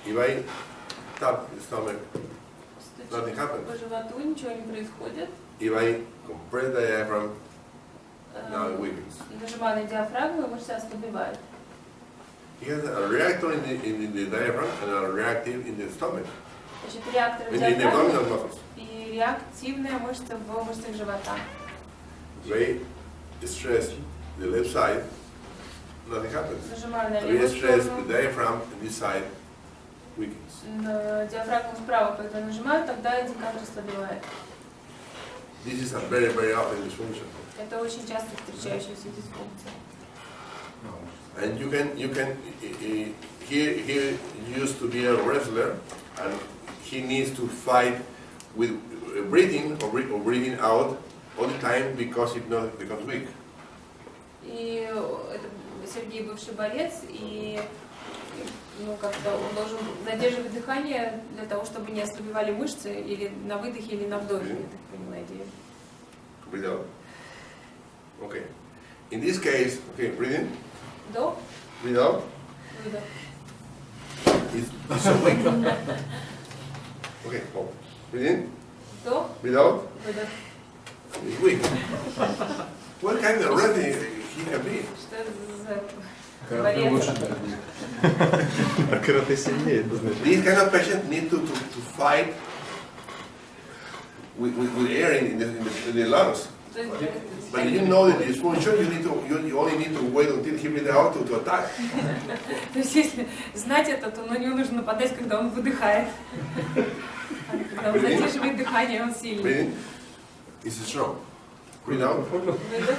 If I tap the stomach, nothing happens. По животу ничего не происходит. If I compress the diaphragm, now it weakens. Нажимаю на диафрагму, и мышца ослабевает. It has a reactor in the diaphragm and a reactive in the stomach. Значит, реактор в In the диафрагме abdominal muscles. и реактивная мышца в мышцах живота. If I stress the left side, nothing happens. Нажимаю на If I левую stress the сторону, diaphragm on this side, weakens. на диафрагму справа, когда нажимаю, тогда индикатор ослабевает. This is a very, very often dysfunction. Это очень часто встречающаяся дисфункция. And you can, he used to be a wrestler, and he needs to fight with breathing or breathing out all the time because if not, it becomes weak. И это Сергей бывший боец, и как-то он должен задерживать дыхание для того, чтобы не ослабевали мышцы или на выдохе, или на вдохе, я так поняла идею. Breathe out. Okay. In this case, okay, breathe in, Вдох, breathe out. выдох. It's so weak. Okay, oh. Breathe in, Вдох, breathe out. выдох. It's weak. What kind of wrestling he can be? Что это за Карате борец? лучше. А карате сильнее, это значит. These kind of patients need to fight with air in the lungs. То есть, But you know that the dysfunction, you only need to wait until he breathes out to attack. То есть, если знать это, то на него нужно нападать, когда он выдыхает. А когда он задерживает дыхание, он сильный. Breathe in. It's strong. Breathe out. Выдох.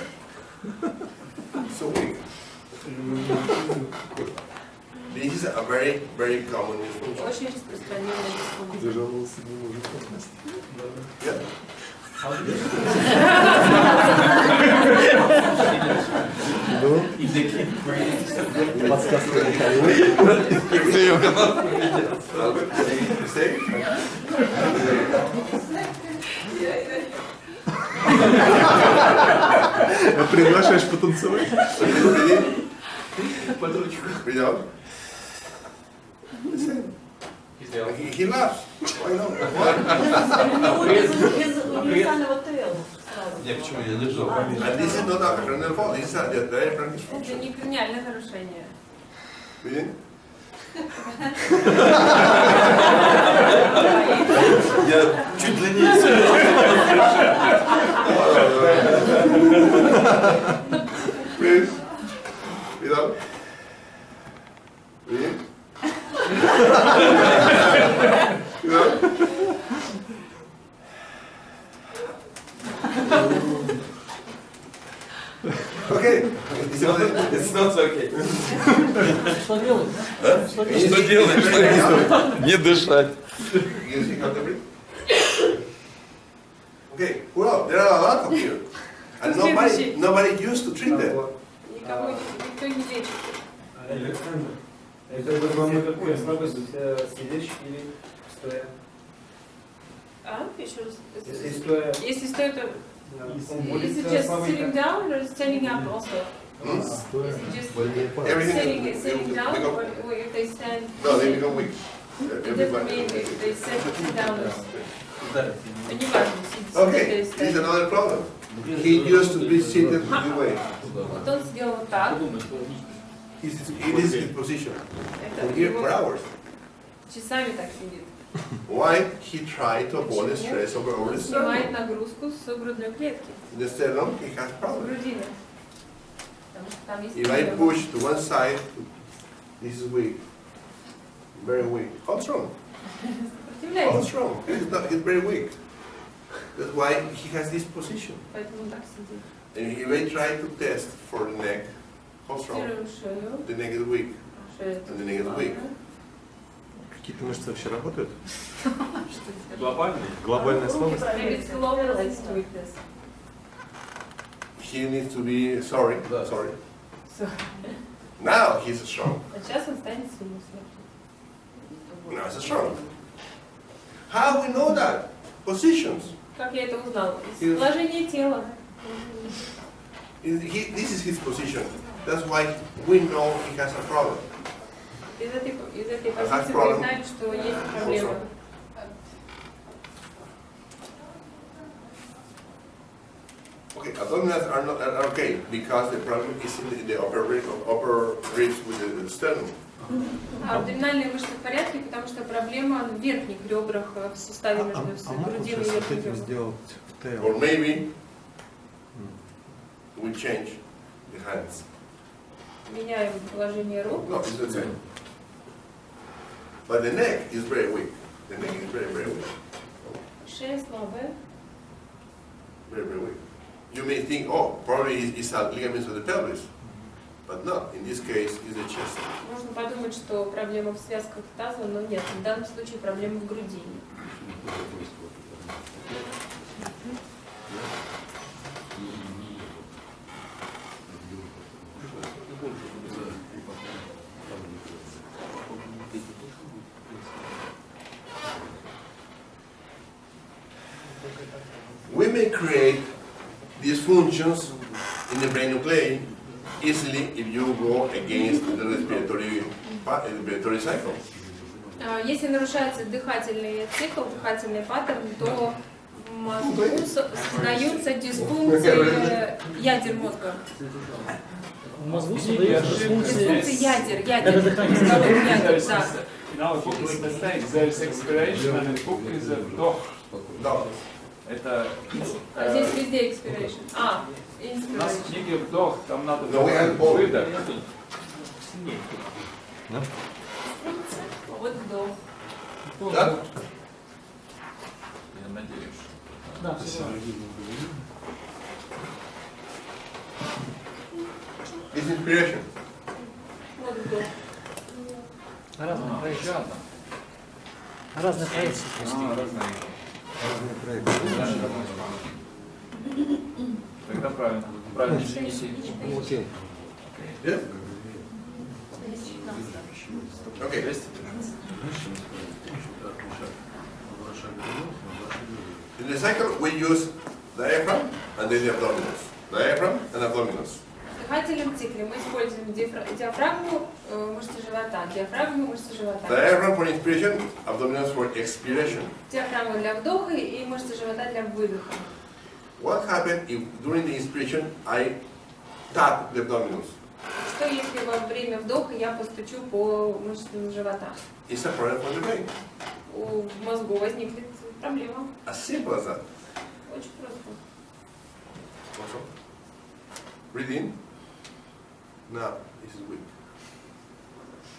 So weak. This is a very, very common dysfunction. Очень распространенная дисфункция. Зажаловался, не может попасть. Yeah. Ну, подсказка Михаила. Stay. Приглашаешь потанцевать? Breathe in. Breathe out. Listen. He laughs. Why not? Без универсального тела. Я почему я держал? And this is not a cranial fault. This is a diaphragm Это dysfunction. не крaniальное нарушение. Breathe in. Я чуть длиннее. Breathe. Breathe out. Breathe in. Breathe out. Okay. It's not okay. Что делать? Что делать? Не дышать. You see how to breathe? Okay, well, there are a lot of here. And nobody used to treat them. Никто не лечит. Александр, это вам на какую слабость сидишь или стоя? А? Еще раз. Если стоя, Если стоит, то... Is будет it just слабый, sitting down or standing up also? Hmm? Is it just Больнее пара. Everything sitting down become, or if they stand? no, they become weak. It doesn't mean if they sit down. Да. Не важно, сидеть Okay, или this is стоять. another problem. He used to be seated this way. Вот он сделал вот так. It is his position. Это For here его for hours. часами так сидит. Why? He tried to avoid the stress over the Снимает sternum. нагрузку с грудной клетки, In the sternum, he has с problems. грудины. Потому что там есть If I проблема. push to one side, this is weak. Very weak. How strong? How Сопротивляется, strong? He's very weak. That's why he has this position. поэтому он так сидит. And if I try to test for the neck, how strong? Фиксируем шею, The neck is weak. шея And the neck is weak. Какие-то мышцы вообще работают? Глобальный? Глобальная слабость? Maybe it's localized weakness. He needs to be sorry. Да. Sorry. So, Now he's strong. а сейчас он станет сильным. Now he's strong. How we know that? Positions. Как я это узнала? Из положения тела. This is his position. That's why we know he has a problem. из этой позиции признать, что есть проблема. Okay, abdominals are okay because the problem is in the upper ribs with the sternum. А абдоминальные мышцы в порядке, потому что проблема в верхних ребрах, в суставе между грудиной и верхним ребром. Or maybe we change the hands. Меняем положение рук. No, it's the same. But the neck is very weak. The neck is very, very weak. Шея слабая. Very, very weak. You may think, oh, probably it's a ligaments of the pelvis. But no, in this case, it's the chest. Можно подумать, что проблема в связках таза, но нет, в данном случае проблема в груди. We may create these functions in the brain nuclei easily if you go against the respiratory cycle. Если нарушается дыхательный цикл, дыхательный паттерн, то в мозгу создаются дисфункции ядер мозга. В мозгу создаются Дисфункции ядер, Это дыхание. мозговых ядер, да. Now book is the same. There is expiration and the book is a вдох. No. Это А здесь везде expiration. у нас в Inspiration. книге вдох, там надо No, we have both. выдох. Вот вдох. Да? Я надеюсь. Да. It's inspiration. Вот вдох. Разные проекты. Ладно. Разные проекты. Тогда правильно. Правильно, перенеси. Окей. Yeah? Okay. In the cycle, we use diaphragm and then the abdominals. Diaphragm and abdominals. В дыхательном цикле мы используем диафрагму, мышцы живота, диафрагму, мышцы живота. Diaphragm for inspiration, abdominals for expiration. Диафрагма для вдоха и мышцы живота для выдоха. What happens if during the inspiration I tap the abdominals? Что если во время вдоха я постучу по мышцам живота? It's a problem for the brain. У мозгу возникнет проблема. As simple as that. Очень просто. Also, breathe in. Now, this is weak.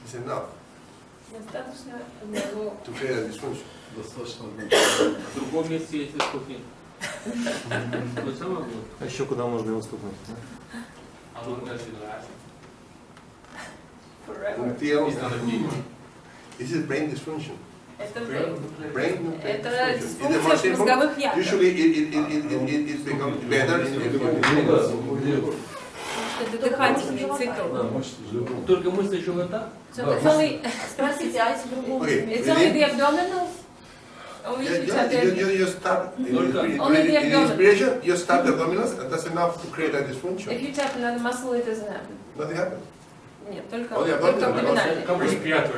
It's enough Достаточно одного. to create a dysfunction. В другом месте есть ступень. А еще куда можно его стукнуть? Forever. Until this is brain dysfunction. Это Brain Это dysfunction. It's the дисфункция most simple. мозговых ядер. Usually it becomes better in Это дыхательный цикл. Только мышцы живота. So it's only, Спросите, а если другому? Okay. it's only the abdominals? Only if you tap the, you start in Only the abdomen. inspiration, you start the abdominals, and that's enough to create a dysfunction. if you tap another muscle, it doesn't happen. Nothing happens. Нет, только Only абдоминальные. Respiratory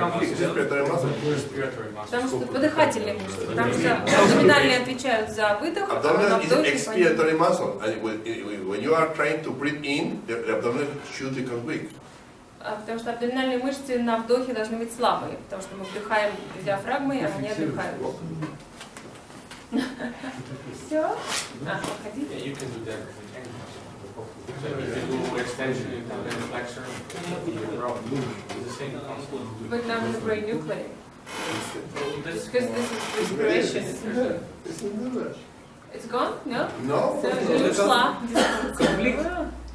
muscle. Потому что по дыхательной мышце. Потому что абдоминальные отвечают за выдох, а Abdominal на is вдохе expiratory muscle, and when you are trying to breathe in, the abdominal should become weak. потому что абдоминальные мышцы на вдохе должны быть слабые, потому что мы вдыхаем диафрагмой, а они отдыхают. Все? Подходите? But now in the brain nuclei. Just because this is respiration. It's gone? No? No? Ушла.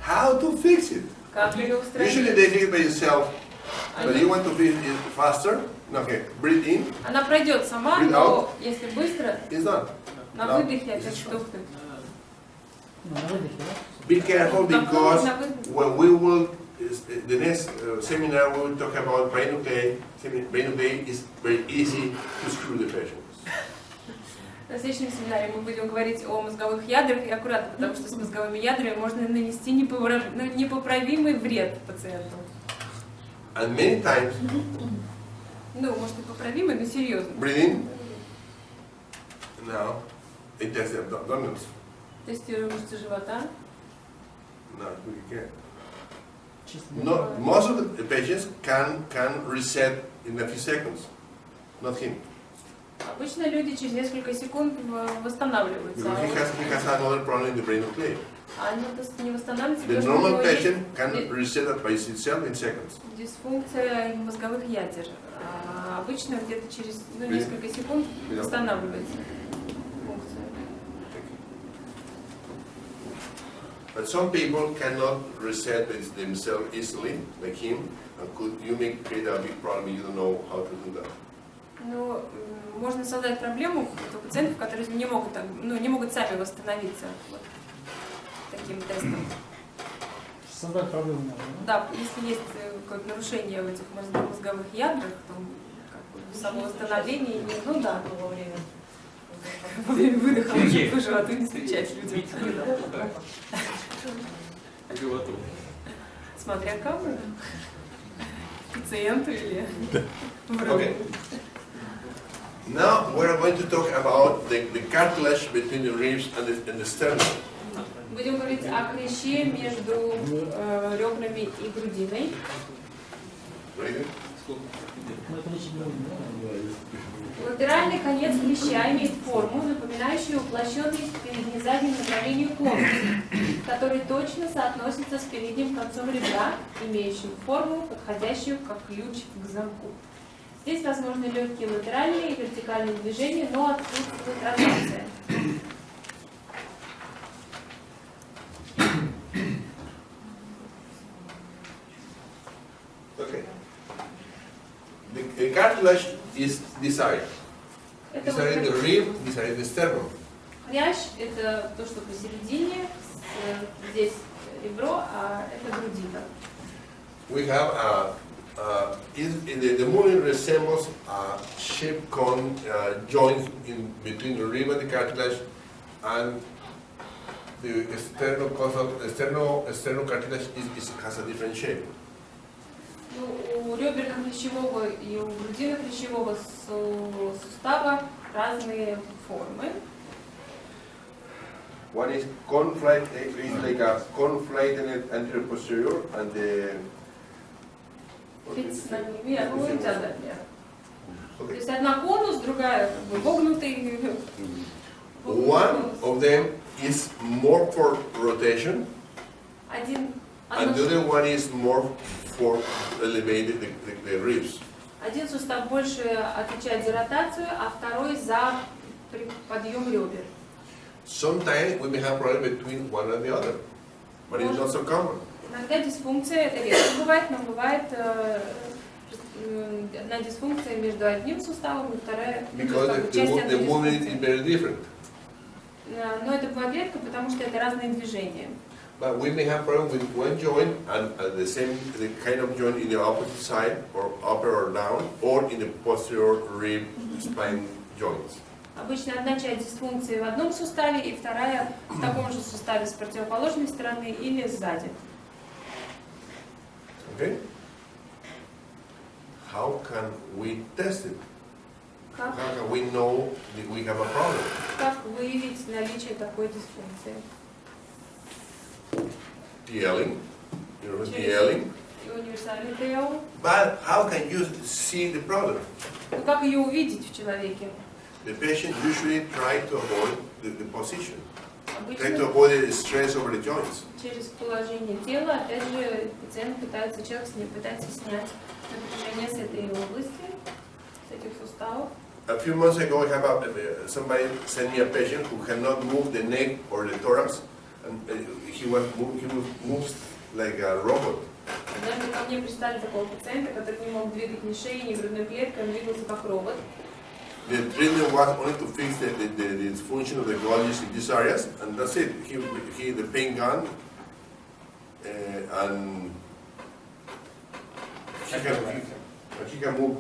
How to fix it? Как ее Usually устранить? they fix it by yourself, but you want to fix it faster. Okay, breathe in, Она пройдет сама, Breathe но если быстро, it's done. на No. выдохе опять штухнет. На выдохе, да? Be careful because На выдохе. when we will, the next seminar we will talk about brain nuclei. Brain nuclei is very easy to screw the patient. На следующем семинаре мы будем говорить о мозговых ядрах, и аккуратно, потому что с мозговыми ядрами можно нанести непоправимый вред пациенту. And many times, Ну, может, и поправимый, но серьезно. breathe in. Now, it does the abdominals. Тестирую мышцы живота. No, we can't. Чисто. No, most of the patients can reset in a few seconds. Not him. Обычно люди через несколько секунд восстанавливаются. Because he has another problem in the brain of clay. А они не восстанавливаются, The потому что у normal него есть patient can reset that by itself in seconds. дисфункция мозговых ядер. А обычно где-то через несколько секунд восстанавливается функция. But some people cannot reset themselves easily, like him, and you may create a big problem if you don't know how to do that. Ну, можно создать проблему у пациентов, которые не могут, не могут сами восстановиться вот таким тестом. Создать проблему можно, Да, если есть какое-то нарушение в этих мозговых ядрах, то как бы само восстановление, ну да, во время выдоха лучше по животу не встречать людям. Животу. Смотря кому. Пациенту или врачу. Okay. Now we're going to talk about the cartilage between the ribs and the sternum. Будем говорить о хряще между ребрами и грудиной. Right? Мы это лечить не будем, да? Латеральный конец хряща имеет форму, напоминающую уплощенный передне задним направлению конус, который точно соотносится с передним концом ребра, имеющим форму, подходящую как ключ к замку. Здесь возможны легкие латеральные и вертикальные движения, но отсутствует ротация. Okay. The cartilage is this area. Это This вот area the rib, this area the sternum. хрящ – это то, что посередине, здесь ребро, а это грудина. We have the movement resembles a shape cone joint in between the rib and the cartilage, and the sternocartilage has a different shape. Ну, у реберно-хрящевого и у грудино-хрящевого сустава разные формы. One is conflict, it's like a conflated anterior posterior, and the Фикс на ними, а ну нельзя дать мне. То okay. есть одна конус, другая как бы вогнутый. One of them is more for rotation, Один, and the other one is more for elevating the ribs. один сустав больше отвечает за ротацию, а второй за подъем ребер. Sometimes we may have problem between one and the other, but it's not so common. Иногда дисфункция, это редко бывает, но бывает одна дисфункция между одним суставом и вторая Because часть одной the movement is дисфункции. very different. Но это бывает редко, потому что это разные движения. But we may have problem with one joint and the kind of joint in the opposite side, or upper or down, or in the posterior rib spine joints. Обычно одна часть дисфункции в одном суставе и вторая в таком же суставе с противоположной стороны или сзади. Okay? How can we test it? Как, How can we know that we have a problem? как выявить наличие такой дисфункции? Yelling, you know, yelling. И универсальный ТЭО. But how can you see the problem? Ну, как ее увидеть в человеке? The patient usually try to avoid the position, try to Обычно avoid the stress over the joints. через положение тела, опять же, пациент пытается, человек пытается снять напряжение с этой области, с этих суставов. A few months ago, I have somebody sent me a patient who cannot move the neck or the thorax, and he moves like a robot. Однажды ко мне представили такого пациента, который не мог двигать ни шеей, ни грудной клеткой, он двигался как робот. The treatment was only to fix the dysfunction of the gauges in these areas, and that's it. He the pain gone, and he can move,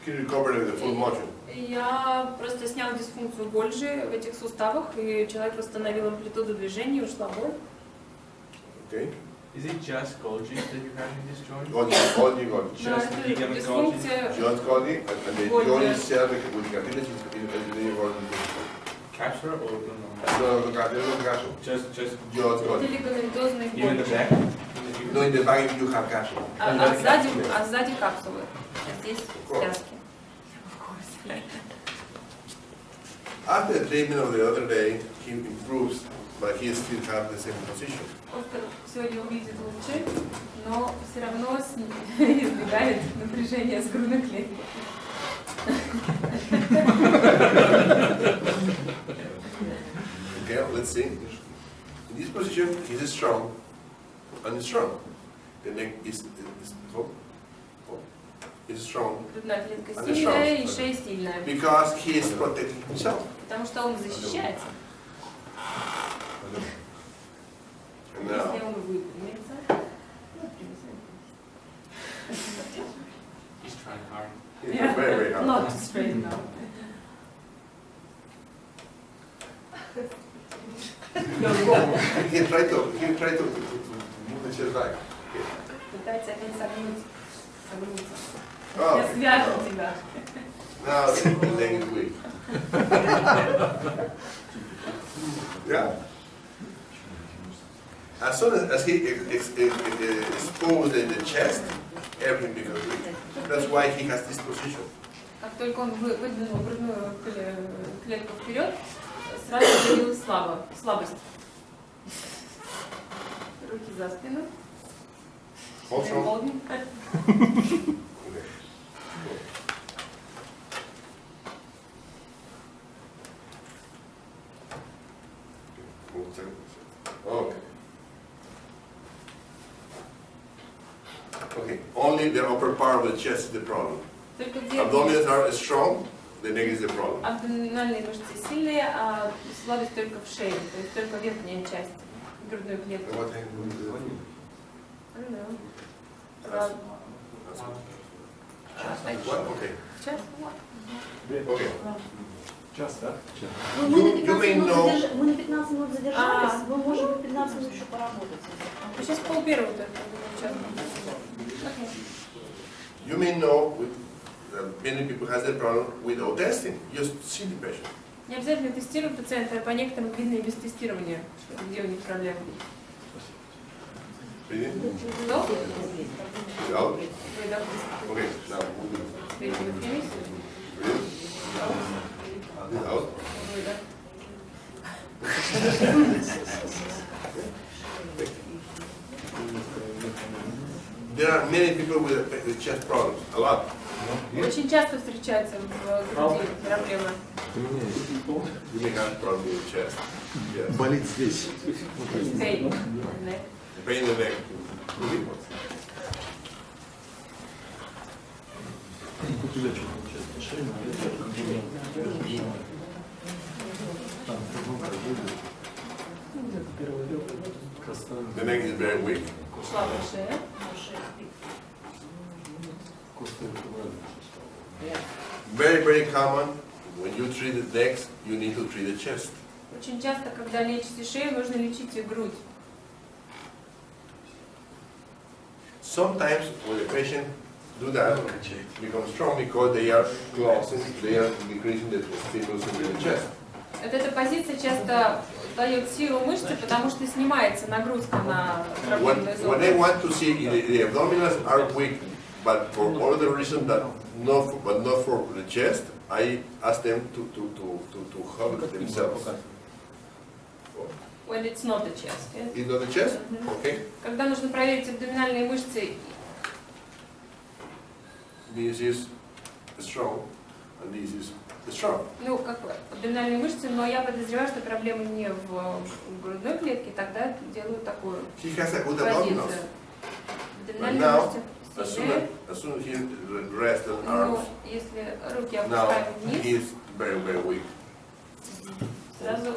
he recovered the full motion. Я просто снял дисфункцию Гольджи в этих суставах, и человек восстановил амплитуду движения, ушла боль. Okay? Is it just Golgi that you have in this joint? Golgi. Но Just это ligament дисфункция Just Golgi, and the Golgi. joint itself with the cartilage is the organ. capsule or no? No, the capsule. Just Just это Golgi. лигаментозный even the Golgi. back? No, in the back you have capsule. А сзади капсулы. А здесь связки. After the treatment of the other day, he improves, but he still has the same position. Оскар сегодня выглядит лучше, но все равно избегает напряжения с грудной клеткой. Okay, let's see. In this position, he's strong and strong. The neck is strong Грудная клетка сильная и шея сильная. because he is protecting himself. Потому что он защищается. And now, Если он выпрямится, He's trying hard. it's very, very hard. not to straighten out. He tried to move the chest back. Пытается опять согнуться. Oh, Я okay. свяжу тебя. Now the leg is weak. Yeah. As soon as he exposed the chest, everything becomes weak. That's why he has this position. Как только он выдвинул грудную клетку вперед, сразу появилась слабость. Руки за спину. Hold strong. Холодно. Okay. Okay. Okay. Only the upper part of the chest is the problem. Только где Abdominals are strong, the neck is the problem. абдоминальные мышцы сильные, а слабость только в шее, то есть только верхняя часть грудной клетки. What time do we do? I don't know. That's About What? Okay. час? Okay. Час, да? Мы на 15 минут задержались, А. мы можем 15 минут еще поработать. Сейчас полпервого только. Час. Окей. You may know many people has that problem without testing. Just see the patient. Не обязательно тестируем пациента, а по некоторым видно и без тестирования, где у них проблемы. Breathe in. Вдох, Breathe out. выдох. Okay. Now move. Третий выпрямись. Breathe in. Breathe out. Выдох. There are many people with chest problems. A lot. Очень часто встречается в груди проблема. You may have problem with chest. Yes. Болит здесь. Pain. Pain in the neck. У тебя что получается? Шея, The neck is very weak. Слабая шея. Very, very common. When you treat the necks, you need to treat the chest. Очень часто, когда лечите шею, нужно лечить и грудь. Sometimes when the patient do that, become strong because they are closing, they are decreasing the stimulus in the chest. Эта позиция часто дает силу мышцы, потому что снимается нагрузка на проблемные When I зоны. want to see the abdominals are weak, but for other reason that not for the chest, I ask them to hug themselves. When it's not the chest. Yes? Is not the chest? Okay. Когда нужно проверить абдоминальные мышцы, This is strong, and this is strong. ну, как бы, абдоминальные мышцы, но я подозреваю, что проблема не в грудной клетке, тогда делаю такую He has a good abdominals. позицию. But Абдоминальные now, мышцы сильнее, as soon as he rests on но arms, если руки now опускаем he вниз, is very, very weak. сразу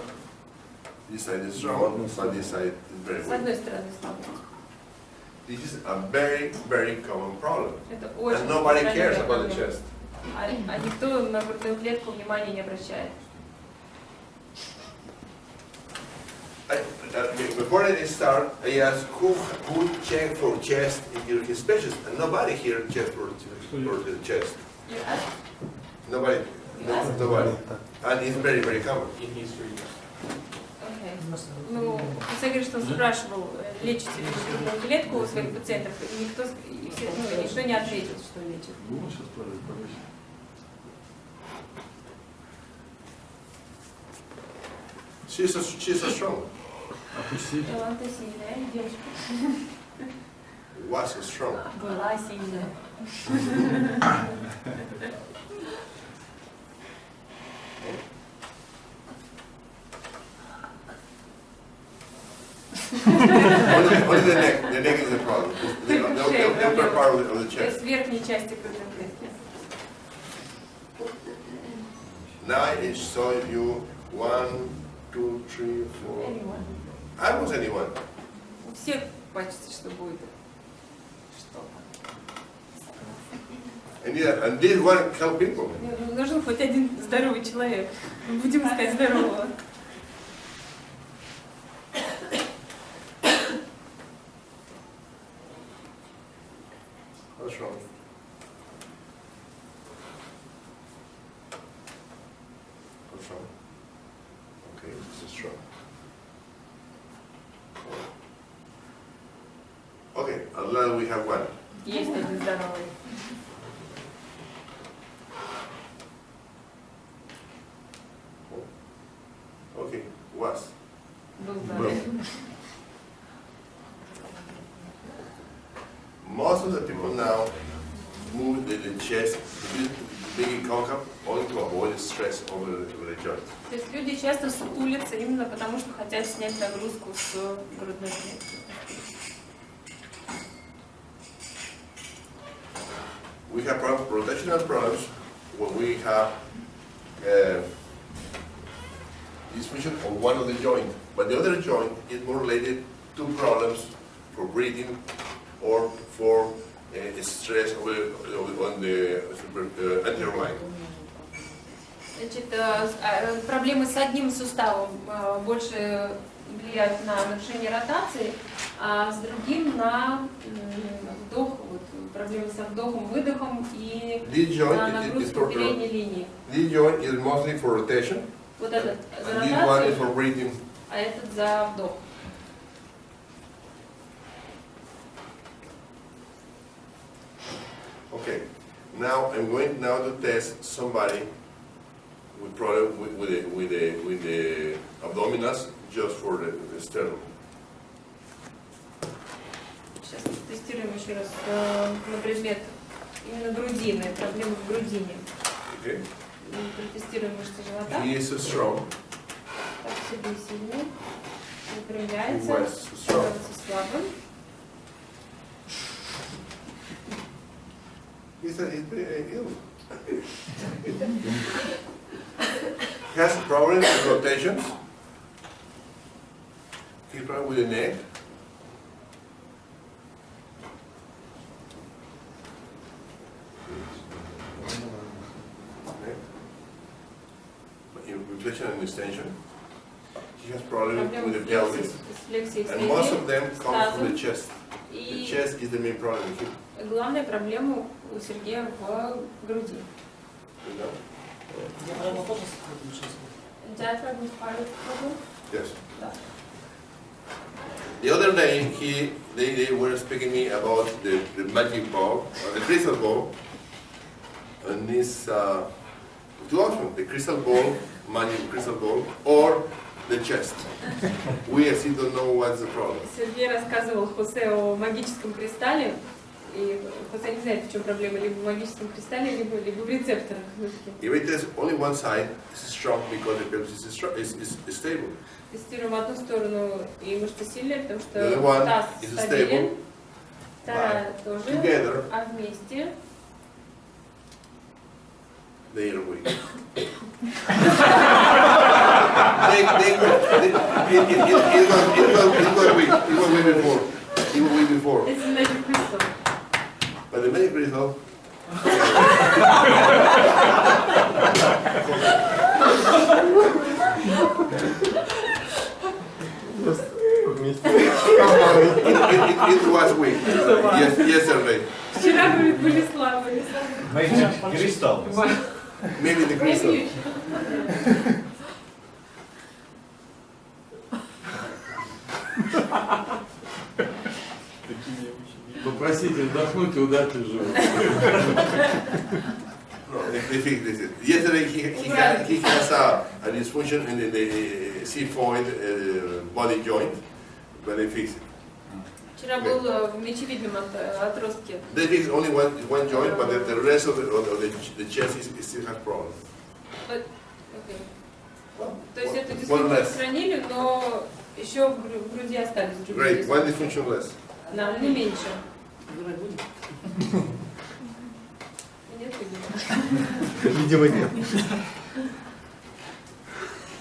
This side is strong, but this side is very с weak. одной стороны слабость. This is a very, very common problem. Это очень And nobody cares распространенная about the проблема. chest. А никто на грудную клетку внимания не обращает. Before I start, I asked who checked for chest in his speeches, and nobody here checked for the chest. You ask? Nobody. Yes. Nobody. And it's very, very common. In history. Окей. Ну, Хусе говорит, что он спрашивал, лечите ли вы грудную клетку у своих пациентов, и никто, никто не ответил, что лечит. She's so strong. Таланта сильная девушка. Was so strong. Была сильная. Only the neck. The neck is the problem. The upper part of the То chest. есть верхней части грудной клетки. Now I show you 1, 2, 3, 4. Anyone. I was anyone. У всех почти что будет. Что-то. And this one help people. Нужен хоть один здоровый человек. Будем искать здорового. What's wrong? What's wrong? Okay, this is strong. Okay, unless we have one. Есть один здоровый. Okay, was. Был здоровый. Most of the people now move the chest, big concave, only to avoid stress over the joint. То есть люди часто сутулятся именно потому, что хотят снять нагрузку с грудной клетки. We have rotational problems when we have dysfunction of one of the joint, but the other joint is more related to problems for breathing or for stress on the anterior line. Значит, проблемы с одним суставом больше влияют на нарушение ротации, а с другим на вдох, вот, проблемы со вдохом, выдохом и на нагрузку передней линии. This joint is mostly for rotation, Вот этот за and this one is ротацию, for breathing. а этот за вдох. Okay, now I'm going now to test somebody with problem with the abdominals just for the sternum. Сейчас тестируем еще раз на предмет именно грудины, проблемы в грудине. Okay, Протестируем мышцы живота. he is so strong. Так, себе сильнее. Выпрямляется. He was so strong. Становится слабым. He's very ill. He has problems with rotations. He's problem with the neck. Inflection and extension. He has problems Проблемы with the с pelvis. флексией And most стопы. of them come from the chest. The И chest is the main problem. главная проблема у Сергея в груди. You know? Диафрагма тоже участвует? Diaphragm is part of the problem? Yes. Да. The other day, they were speaking me about the magic ball, or the crystal ball, and this two options: the crystal ball, magic crystal ball, or the chest. We still don't know what's the problem. Сергей рассказывал Хосе о магическом кристалле, и Хосе не знает, в чем проблема, либо в магическом кристалле, либо в рецепторах. If it is only one side, it's strong because the pelvis is stable. Тестируем одну сторону, и мышцы сильные, потому The other что one таз is стабилен, stable. вторая тоже, Together, а вместе they are weak. It was weak. It was way before. It was way before. it's a magic crystal. But the medical result. вырубаю. Maybe the crystal. Попросите вдохнуть и удать уже. No, they fix this. Yesterday he has a dysfunction in the C4 body joint, but they fix it. Вчера был в мечевидном отростке. They fix only one joint, but the rest of the chest still has problems. Окей. То есть эту One дисфункцию less. устранили, но еще в груди остались Great. другие One дисфункции. dysfunction less. Да, не меньше. Нет, видимо. Видимо, нет.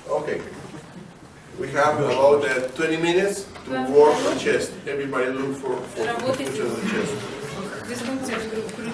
Okay. We have about 20 minutes to work on chest. Everybody look for Работайте dysfunction of the chest. с дисфункцией в груди.